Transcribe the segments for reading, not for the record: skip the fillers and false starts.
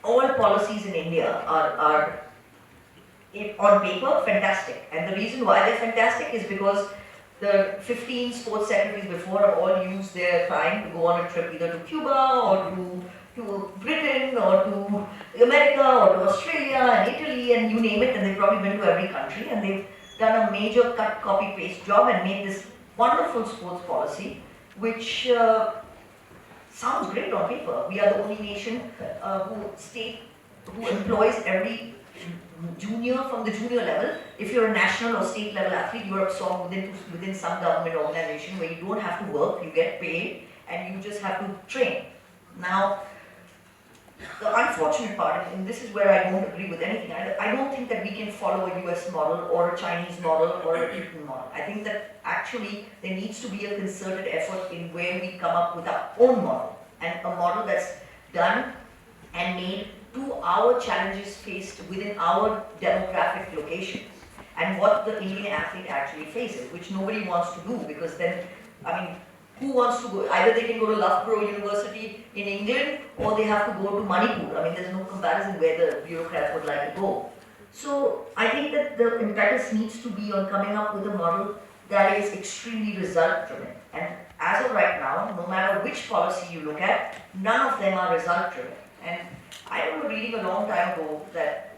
all policies in India are on paper fantastic. And the reason why they're fantastic is because the 15 sports secretaries before have all used their time to go on a trip either to Cuba or to Britain or to America or to Australia and Italy and you name it, and they've probably been to every country, and they've done a major cut, copy, paste job and made this wonderful sports policy, which sounds great on paper. We are the only nation who employs every junior from the junior level. If you're a national or state level athlete, you're absorbed within some government organization where you don't have to work, you get paid, and you just have to train. Now, the unfortunate part, and this is where I don't agree with anything, I don't think that we can follow a US model or a Chinese model or a Indian model. I think that actually there needs to be a concerted effort in where we come up with our own model, and a model that's done and made to our challenges faced within our demographic locations and what the Indian athlete actually faces, which nobody wants to do, because then, I mean, who wants to go? Either they can go to Loughborough University in England or they have to go to Manipur. I mean, there's no comparison where the bureaucrats would like to go. So I think that the impetus needs to be on coming up with a model that is extremely result driven. And as of right now, no matter which policy you look at, none of them are result driven. And I remember reading a long time ago that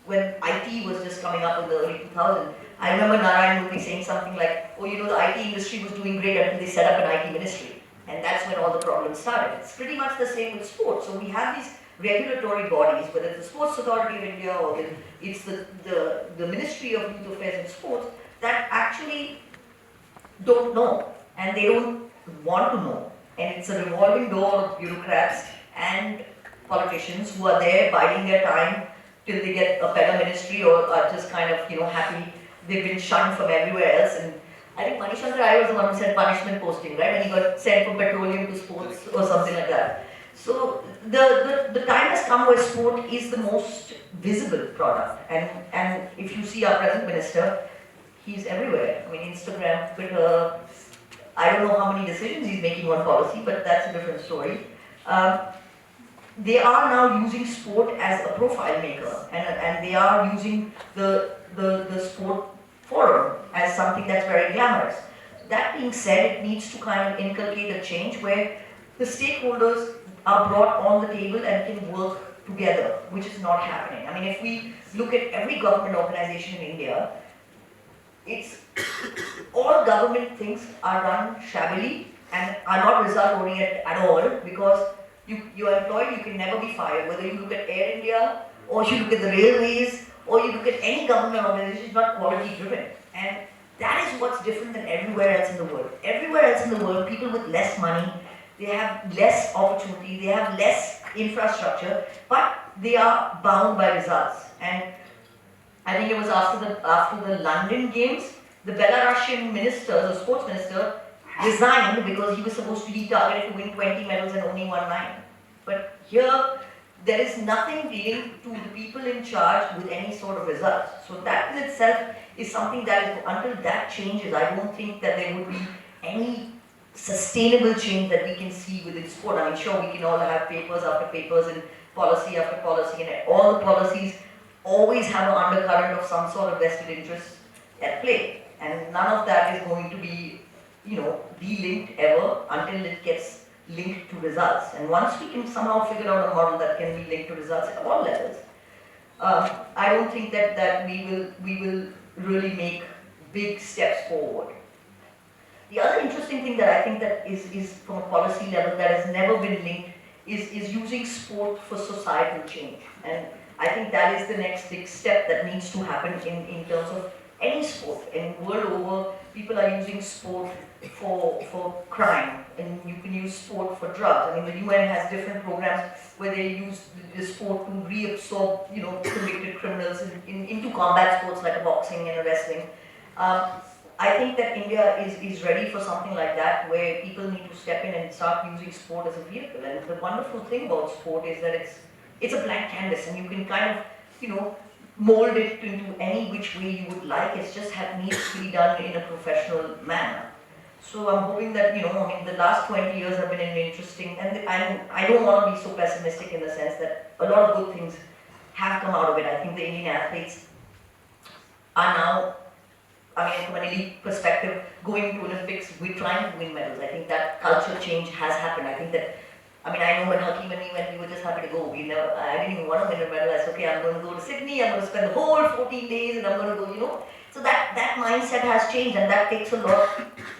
when IT was just coming up in the early 2000s, I remember Narayan Murthy saying something like, oh, you know, the IT industry was doing great until they set up an IT ministry. And that's when all the problems started. It's pretty much the same with sports. So we have these regulatory bodies, whether it's the Sports Authority of India or it's the Ministry of Youth Affairs and Sports, that actually don't know and they don't want to know. And it's a revolving door of bureaucrats and politicians who are there biding their time till they get a better ministry or are just kind of, you know, happy. They've been shunned from everywhere else. And I think Manisha Malhotra was the one who said punishment posting, right? When he got sent from petroleum to sports or something like that. So the time has come where sport is the most visible product. And if you see our present minister, he's everywhere. I mean, Instagram, Twitter, I don't know how many decisions he's making on policy, but that's a different story. They are now using sport as a profile maker, and they are using the sport forum as something that's very glamorous. That being said, it needs to kind of inculcate a change where the stakeholders are brought on the table and can work together, which is not happening. I mean, if we look at every government organization in India, it's all government things are run shabbily and are not result oriented at all, because you're employed, you can never be fired. Whether you look at Air India or you look at the railways or you look at any government organization, it's not quality driven. And that is what's different than everywhere else in the world. Everywhere else in the world, people with less money, they have less opportunity, they have less infrastructure, but they are bound by results. And I think it was after the London Games, the Belarusian minister, the sports minister, resigned because he was supposed to be targeted to win 20 medals and only won 9. But here, there is nothing linked to the people in charge with any sort of results. So that in itself is something that is, until that changes, I don't think that there would be any sustainable change that we can see within sport. I mean, sure, we can all have papers after papers and policy after policy, and all the policies always have an undercurrent of some sort of vested interest at play. And none of that is going to be, you know, de-linked ever until it gets linked to results. And once we can somehow figure out a model that can be linked to results at all levels, I don't think that we will really make big steps forward. The other interesting thing that I think that is from a policy level that has never been linked is using sport for societal change. And I think that is the next big step that needs to happen in terms of any sport. And world over, people are using sport for crime, and you can use sport for drugs. I mean, the UN has different programs where they use the sport to reabsorb, you know, convicted criminals into combat sports like boxing and wrestling. I think that India is ready for something like that, where people need to step in and start using sport as a vehicle. And the wonderful thing about sport is that it's a blank canvas, and you can kind of, you know, mold it into any which way you would like. It just needs to be done in a professional manner. So I'm hoping that, I mean, the last 20 years have been an interesting, and I don't want to be so pessimistic in the sense that a lot of good things have come out of it. I think the Indian athletes are now, I mean, from an elite perspective, going to Olympics, we're trying to win medals. I think that culture change has happened. I think that, I mean, I know when Hakeem and me went, we were just happy to go. I didn't even want to win a medal. I said, okay, I'm going to go to Sydney, I'm going to spend the whole 14 days and I'm going to go. So that mindset has changed, and that takes a lot,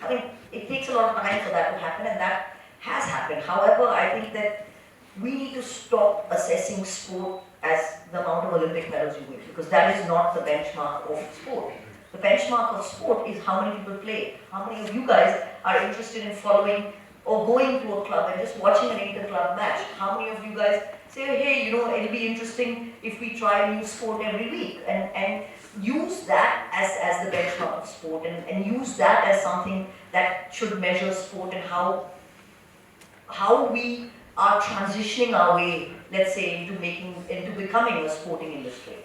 I mean, it takes a lot of time for that to happen, and that has happened. However, I think that we need to stop assessing sport as the amount of Olympic medals you win, because that is not the benchmark of sport. The benchmark of sport is how many people play. How many of you guys are interested in following or going to a club and just watching an inter-club match? How many of you guys say, hey, it'll be interesting if we try a new sport every week, and use that as the benchmark of sport, and use that as something that should measure sport and how we are transitioning our way, let's say, into becoming a sporting industry.